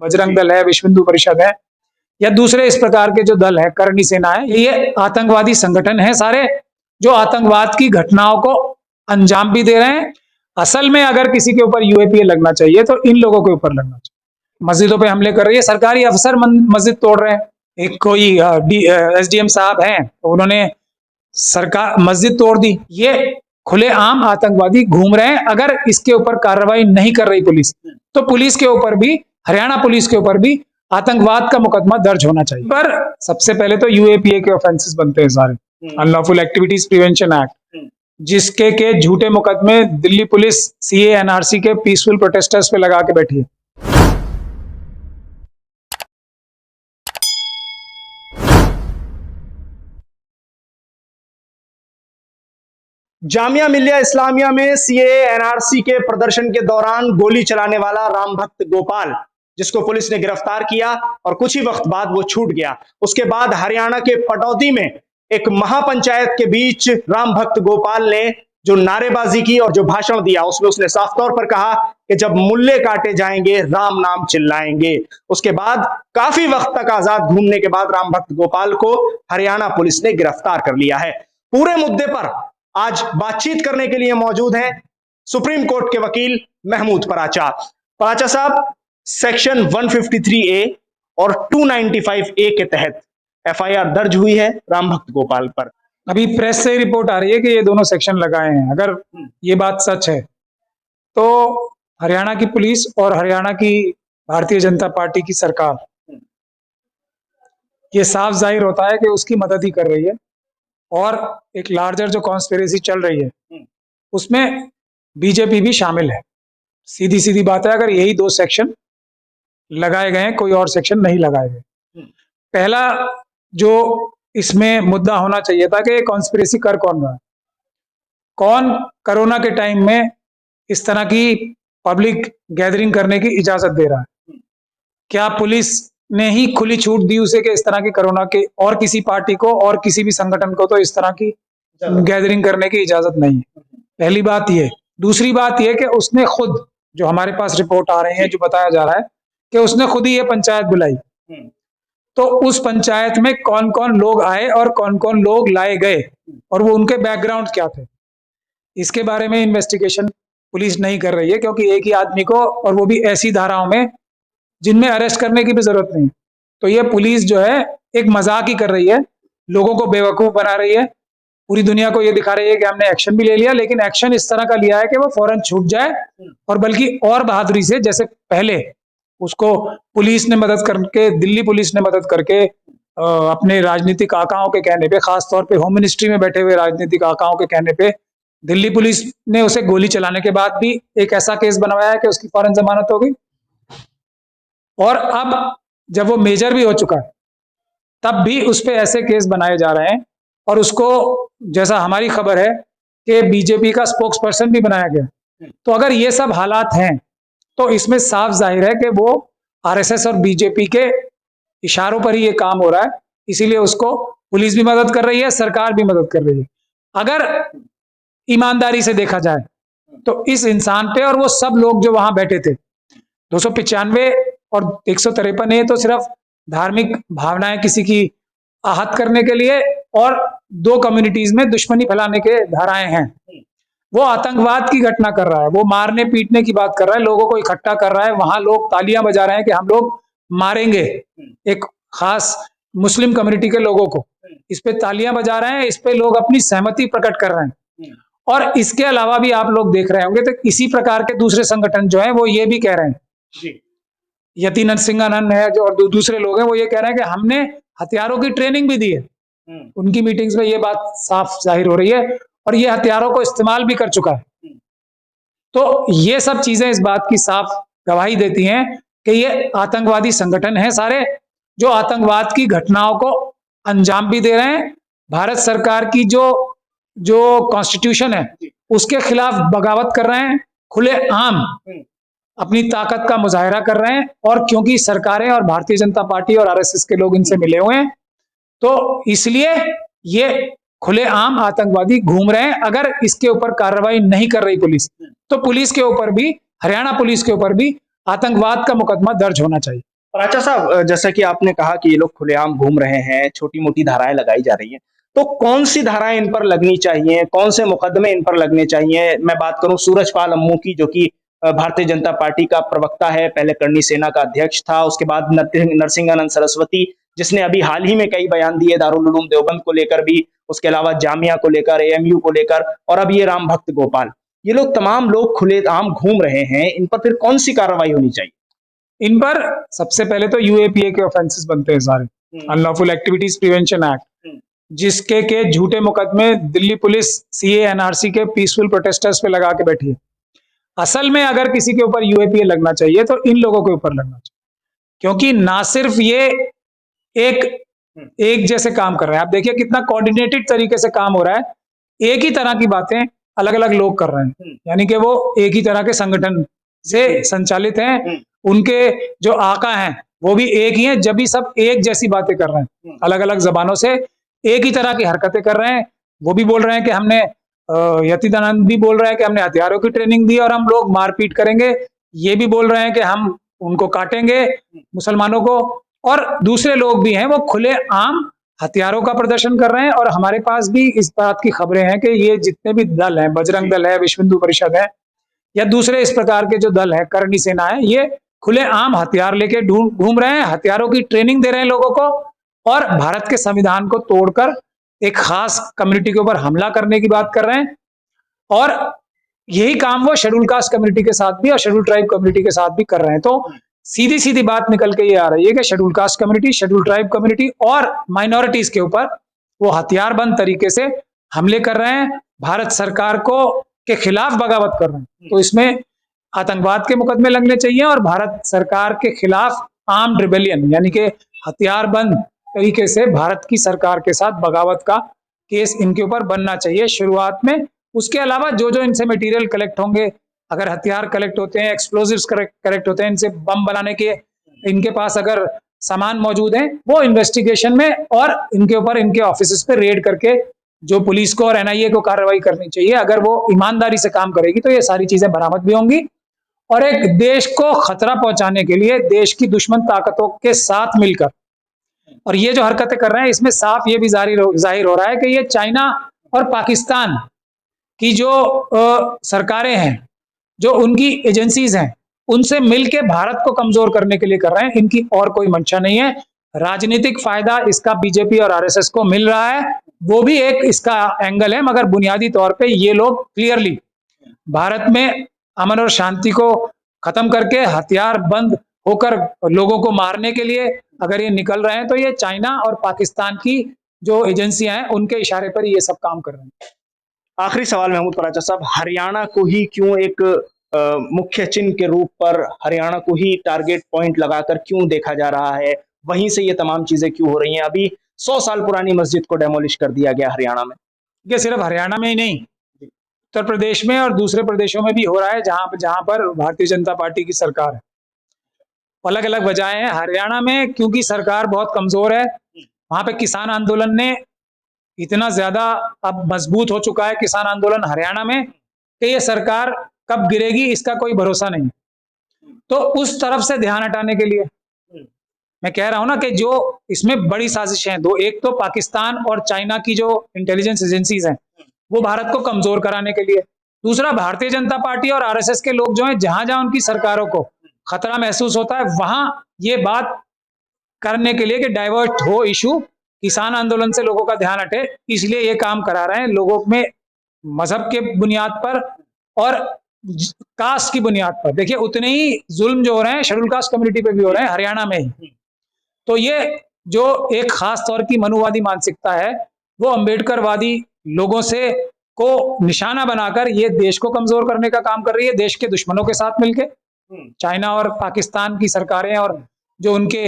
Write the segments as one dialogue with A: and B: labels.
A: बजरंग दल है, विश्व हिंदू परिषद है या दूसरे इस प्रकार के जो दल है, करणी सेना है, ये आतंकवादी संगठन है सारे, जो आतंकवाद की घटनाओं को अंजाम भी दे रहे हैं। असल में अगर किसी के ऊपर यूएपीए लगना चाहिए तो इन लोगों के ऊपर लगना चाहिए। मस्जिदों पे हमले कर रही है, सरकारी अफसर मस्जिद तोड़ रहे हैं। एक कोई एसडीएम साहब हैं, तो उन्होंने सरकार मस्जिद तोड़ दी। ये खुलेआम आतंकवादी घूम रहे हैं। अगर इसके ऊपर कार्रवाई नहीं कर रही पुलिस, तो पुलिस के ऊपर भी, हरियाणा पुलिस के ऊपर भी आतंकवाद का मुकदमा दर्ज होना चाहिए। पर सबसे पहले तो यूएपीए के ऑफेंसेस बनते हैं सारे, अनलॉफुल एक्टिविटीज प्रिवेंशन एक्ट, जिसके के झूठे मुकदमे दिल्ली पुलिस सीए एनआरसी के पीसफुल प्रोटेस्टर्स पे लगा के बैठी है।
B: जामिया मिल्लिया इस्लामिया में सीएए एनआरसी के प्रदर्शन के दौरान गोली चलाने वाला रामभक्त गोपाल, जिसको पुलिस ने गिरफ्तार किया और कुछ ही वक्त बाद वो छूट गया। उसके बाद हरियाणा के पटौदी में एक महापंचायत के बीच रामभक्त गोपाल ने जो नारेबाजी की और जो भाषण दिया, उसमें उसने साफ तौर पर कहा कि जब मुल्ले काटे जाएंगे राम नाम चिल्लाएंगे। उसके बाद काफी वक्त तक आजाद घूमने के बाद रामभक्त गोपाल को हरियाणा पुलिस ने गिरफ्तार कर लिया है। पूरे मुद्दे पर आज बातचीत करने के लिए मौजूद हैं सुप्रीम कोर्ट के वकील महमूद पराचा। पराचा साहब, सेक्शन 153A और 295A के तहत एफआईआर दर्ज हुई है रामभक्त गोपाल पर।
A: अभी प्रेस से रिपोर्ट आ रही है कि ये दोनों सेक्शन लगाए हैं। अगर ये बात सच है तो हरियाणा की पुलिस और हरियाणा की भारतीय जनता पार्टी की सरकार, ये साफ जाहिर होता है कि उसकी मदद ही कर रही है और एक लार्जर जो कॉन्स्पिरेसी चल रही है उसमें बीजेपी भी शामिल है। सीधी सीधी बात है, अगर यही दो सेक्शन लगाए गए हैं, कोई और सेक्शन नहीं लगाए गए। पहला जो इसमें मुद्दा होना चाहिए था कि कॉन्स्पिरेसी कर कौन रहा है, कौन कोरोना के टाइम में इस तरह की पब्लिक गैदरिंग करने की इजाजत दे रहा है। क्या पुलिस ने ही खुली छूट दी उसे कि इस तरह की कोरोना के, और किसी पार्टी को और किसी भी संगठन को तो इस तरह की गैदरिंग करने की इजाजत नहीं है। पहली बात ये। दूसरी बात ये कि उसने खुद, जो हमारे पास रिपोर्ट आ रहे हैं, जो बताया जा रहा है कि उसने खुद ही ये पंचायत बुलाई, तो उस पंचायत में कौन कौन लोग आए और कौन कौन लोग लाए गए और वो उनके बैकग्राउंड क्या थे, इसके बारे में इन्वेस्टिगेशन पुलिस नहीं कर रही है। क्योंकि एक ही आदमी को, और वो भी ऐसी धाराओं में जिनमें अरेस्ट करने की भी जरूरत नहीं, तो ये पुलिस जो है एक मजाक ही कर रही है, लोगों को बेवकूफ बना रही है, पूरी दुनिया को ये दिखा रही है कि हमने एक्शन भी ले लिया, लेकिन एक्शन इस तरह का लिया है कि वो फौरन छूट जाए। और बल्कि और बहादुरी से, जैसे पहले उसको पुलिस ने मदद करके, दिल्ली पुलिस ने मदद करके अपने राजनीतिक आकाओं के कहने पे, खासतौर पे होम मिनिस्ट्री में बैठे हुए राजनीतिक आकाओं के कहने पे, दिल्ली पुलिस ने उसे गोली चलाने के बाद भी एक ऐसा केस बनवाया है कि उसकी फौरन जमानत हो गई। और अब जब वो मेजर भी हो चुका है तब भी उस पर ऐसे केस बनाए जा रहे हैं, और उसको, जैसा हमारी खबर है, कि बीजेपी का स्पोक्स पर्सन भी बनाया गया। तो अगर ये सब हालात हैं तो इसमें साफ जाहिर है कि वो आरएसएस और बीजेपी के इशारों पर ही ये काम हो रहा है। इसीलिए उसको पुलिस भी मदद कर रही है, सरकार भी मदद कर रही है। अगर ईमानदारी से देखा जाए तो इस इंसान पे, और वो सब लोग जो वहां बैठे थे, 295 और 153, ये तो सिर्फ धार्मिक भावनाएं किसी की आहत करने के लिए और दो कम्युनिटीज में दुश्मनी फैलाने के धाराएं हैं। वो आतंकवाद की घटना कर रहा है, वो मारने पीटने की बात कर रहा है, लोगों को इकट्ठा कर रहा है। वहां लोग तालियां बजा रहे हैं कि हम लोग मारेंगे एक खास मुस्लिम कम्युनिटी के लोगों को, इस पे तालियां बजा रहे हैं, इस पे लोग अपनी सहमति प्रकट कर रहे हैं। और इसके अलावा भी आप लोग देख रहे होंगे तो इसी प्रकार के दूसरे संगठन जो है वो ये भी कह रहे हैं, यति नरसिंहानंद है जो, और दूसरे लोग हैं, वो ये कह रहे हैं कि हमने हथियारों की ट्रेनिंग भी दी है। उनकी मीटिंग्स में ये बात साफ जाहिर हो रही है, और ये हथियारों को इस्तेमाल भी कर चुका है। तो ये सब चीजें इस बात की साफ गवाही देती हैं कि ये आतंकवादी संगठन है सारे, जो आतंकवाद की घटनाओं को अंजाम भी दे रहे हैं। भारत सरकार की जो कॉन्स्टिट्यूशन है उसके खिलाफ बगावत कर रहे हैं, खुलेआम अपनी ताकत का मुजाहिरा कर रहे हैं। और क्योंकि सरकारें और भारतीय जनता पार्टी और आरएसएस के लोग इनसे मिले हुए हैं, तो इसलिए ये खुलेआम आतंकवादी घूम रहे हैं। अगर इसके ऊपर कार्रवाई नहीं कर रही पुलिस, तो पुलिस के ऊपर भी, हरियाणा पुलिस के ऊपर भी आतंकवाद का मुकदमा दर्ज होना चाहिए।
B: प्राचा साहब, जैसा कि आपने कहा कि ये लोग खुलेआम घूम रहे हैं, छोटी मोटी धाराएं लगाई जा रही हैं, तो कौन सी धाराएं इन पर लगनी चाहिए, कौन से मुकदमे इन पर लगने चाहिए? मैं बात करूं सूरजपाल अम्मू की, जो कि भारतीय जनता पार्टी का प्रवक्ता है, पहले करणी सेना का अध्यक्ष था, उसके बाद नरसिंहानंद सरस्वती, जिसने अभी हाल ही में कई बयान दिए दारुल उलूम देवबंद को लेकर भी, उसके अलावा जामिया को लेकर, एएमयू को लेकर, और अब ये राम भक्त गोपाल, ये लोग तमाम लोग खुलेआम घूम रहे हैं, इन पर फिर कौन सी कार्रवाई होनी चाहिए?
A: इन पर सबसे पहले तो यूएपीए के ऑफेंसेस बनते हैं सारे, अनलॉफुल एक्टिविटीज प्रिवेंशन एक्ट, जिसके के झूठे मुकदमे दिल्ली पुलिस सीए एनआरसी के पीसफुल प्रोटेस्टर्स पे लगा के बैठी है। असल में अगर किसी के ऊपर यूएपीए लगना चाहिए तो इन लोगों के ऊपर लगना चाहिए, क्योंकि ना सिर्फ ये एक जैसे काम कर रहे हैं, आप देखिए कितना कोऑर्डिनेटेड तरीके से काम हो रहा है, एक ही तरह की बातें अलग अलग लोग कर रहे हैं, यानी कि वो एक ही तरह के संगठन से संचालित हैं, उनके जो आका हैं वो भी एक ही हैं, जब भी सब एक जैसी बातें कर रहे हैं, अलग अलग जबानों से एक ही तरह की हरकतें कर रहे हैं। वो भी बोल रहे हैं कि हमने यतीदानंद भी बोल रहे हैं कि हमने हथियारों की ट्रेनिंग दी और हम लोग मारपीट करेंगे, ये भी बोल रहे हैं कि हम उनको काटेंगे मुसलमानों को, और दूसरे लोग भी हैं वो खुले आम हथियारों का प्रदर्शन कर रहे हैं। और हमारे पास भी इस बात की खबरें हैं कि ये जितने भी दल हैं, बजरंग दल है, विश्व हिंदू परिषद है, या दूसरे इस प्रकार के जो दल है, करणी सेना है, ये खुले आम हथियार लेके घूम रहे हैं, हथियारों की ट्रेनिंग दे रहे हैं लोगों को, और भारत के संविधान को तोड़कर एक खास कम्युनिटी के ऊपर हमला करने की बात कर रहे हैं। और यही काम वो शेड्यूल कास्ट कम्युनिटी के साथ भी और शेड्यूल ट्राइब कम्युनिटी के साथ भी कर रहे हैं। तो सीधी सीधी बात निकल के ये आ रही है कि schedule caste community, schedule tribe community और माइनॉरिटीज के ऊपर वो हथियारबंद तरीके से हमले कर रहे हैं, भारत सरकार को के खिलाफ बगावत कर रहे हैं। तो इसमें आतंकवाद के मुकदमे लगने चाहिए और भारत सरकार के खिलाफ आर्म्ड रिबेलियन यानी कि हथियारबंद तरीके से भारत की सरकार के साथ बगावत का केस इनके ऊपर बनना चाहिए शुरुआत में। उसके अलावा जो जो इनसे मटेरियल कलेक्ट होंगे, अगर हथियार कलेक्ट होते हैं, एक्सप्लोजिव्स कलेक्ट होते हैं, इनसे बम बनाने के इनके पास अगर सामान मौजूद है, वो इन्वेस्टिगेशन में और इनके ऊपर इनके ऑफिस पे रेड करके जो पुलिस को और एनआईए को कार्रवाई करनी चाहिए। अगर वो ईमानदारी से काम करेगी तो ये सारी चीजें बरामद भी होंगी और एक देश को खतरा पहुंचाने के लिए देश की दुश्मन ताकतों के साथ मिलकर, और ये जो हरकतें कर रहे हैं इसमें साफ ये भी जाहिर हो रहा है कि ये चाइना और पाकिस्तान की जो सरकारें हैं, जो उनकी एजेंसीज हैं, उनसे मिलके भारत को कमजोर करने के लिए कर रहे हैं। इनकी और कोई मंशा नहीं है। राजनीतिक फायदा इसका बीजेपी और आरएसएस को मिल रहा है, वो भी एक इसका एंगल है, मगर बुनियादी तौर पे ये लोग क्लियरली भारत में अमन और शांति को खत्म करके हथियार बंद होकर लोगों को मारने के लिए अगर ये निकल रहे हैं, तो ये चाइना और पाकिस्तान की जो एजेंसियां हैं उनके इशारे पर ये सब काम कर रहे हैं।
B: आखिरी सवाल महमूद पराचा साहब, हरियाणा को ही क्यों एक मुख्य चिन्ह के रूप पर हरियाणा को ही टारगेट पॉइंट लगाकर क्यों देखा जा रहा है? वहीं से ये तमाम चीजें क्यों हो रही हैं? अभी 100 साल पुरानी मस्जिद को डेमोलिश कर दिया गया हरियाणा में।
A: ये सिर्फ हरियाणा में ही नहीं, उत्तर प्रदेश में और दूसरे प्रदेशों में भी हो रहा है जहां पर भारतीय जनता पार्टी की सरकार है। अलग अलग वजहें हैं। हरियाणा में क्योंकि सरकार बहुत कमजोर है, वहां पे किसान आंदोलन ने इतना ज्यादा अब मजबूत हो चुका है, किसान आंदोलन हरियाणा में, कि ये सरकार कब गिरेगी इसका कोई भरोसा नहीं। तो उस तरफ से ध्यान हटाने के लिए मैं कह रहा हूं ना कि जो इसमें बड़ी साजिशें हैं दो, एक तो पाकिस्तान और चाइना की जो इंटेलिजेंस एजेंसीज हैं वो भारत को कमजोर कराने के लिए, दूसरा भारतीय जनता पार्टी और आरएसएस के लोग जो हैं जहां जहां उनकी सरकारों को खतरा महसूस होता है वहां ये बात करने के लिए कि डाइवर्ट हो इशू, किसान आंदोलन से लोगों का ध्यान हटे, इसलिए ये काम करा रहे हैं। लोगों में मजहब के बुनियाद पर और कास्ट की बुनियाद पर, देखिए उतने ही जुल्म जो हो रहे हैं शेड्यूल कास्ट कम्युनिटी पे भी हो रहे हैं हरियाणा में ही। तो ये जो एक खास तौर की मनुवादी मानसिकता है वो अम्बेडकरवादी लोगों से को निशाना बनाकर ये देश को कमजोर करने का काम कर रही है, देश के दुश्मनों के साथ मिलके, चाइना और पाकिस्तान की सरकारें और जो उनके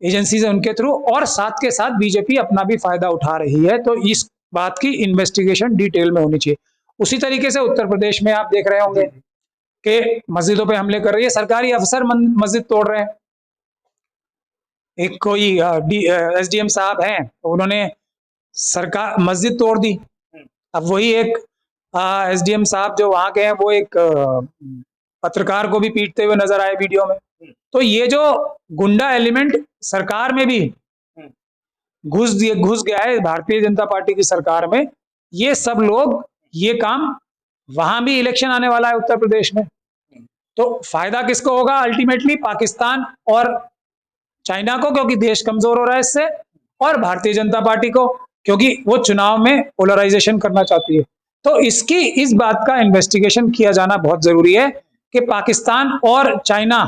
A: एजेंसीज है उनके थ्रू, और साथ के साथ बीजेपी अपना भी फायदा उठा रही है। तो इस बात की इन्वेस्टिगेशन डिटेल में होनी चाहिए। उसी तरीके से उत्तर प्रदेश में आप देख रहे होंगे कि मस्जिदों पे हमले कर रही है, सरकारी अफसर मस्जिद तोड़ रहे हैं। एक कोई एसडीएम साहब हैं तो उन्होंने सरकार मस्जिद तोड़ दी। अब वही एक एसडीएम साहब जो वहां के हैं वो एक पत्रकार को भी पीटते हुए नजर आए वीडियो में। तो ये जो गुंडा एलिमेंट सरकार में भी घुस गया है, भारतीय जनता पार्टी की सरकार में, ये सब लोग ये काम, वहां भी इलेक्शन आने वाला है उत्तर प्रदेश में, तो फायदा किसको होगा? अल्टीमेटली पाकिस्तान और चाइना को, क्योंकि देश कमजोर हो रहा है इससे, और भारतीय जनता पार्टी को, क्योंकि वो चुनाव में पोलराइजेशन करना चाहती है। तो इस बात का इन्वेस्टिगेशन किया जाना बहुत जरूरी है कि पाकिस्तान और चाइना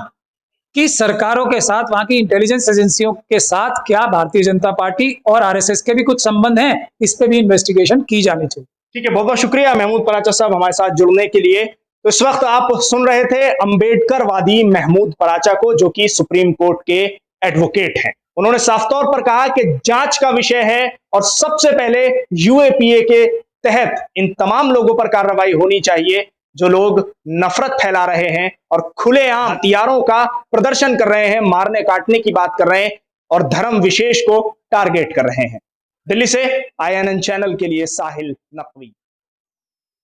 A: की सरकारों के साथ, वहां की इंटेलिजेंस एजेंसियों के साथ क्या भारतीय जनता पार्टी और आरएसएस के भी कुछ संबंध हैं, इस पे भी इन्वेस्टिगेशन की जानी चाहिए।
B: ठीक है, बहुत बहुत शुक्रिया महमूद पराचा साहब हमारे साथ जुड़ने के लिए। तो इस वक्त आप सुन रहे थे अंबेडकरवादी महमूद पराचा को, जो कि सुप्रीम कोर्ट के एडवोकेट हैं। उन्होंने साफ तौर पर कहा कि जांच का विषय है और सबसे पहले यूएपीए के तहत इन तमाम लोगों पर कार्रवाई होनी चाहिए जो लोग नफरत फैला रहे हैं और खुलेआम हथियारों का प्रदर्शन कर रहे हैं, मारने काटने की बात कर रहे हैं और धर्म विशेष को टारगेट कर रहे हैं। दिल्ली से INN चैनल के लिए साहिल नकवी।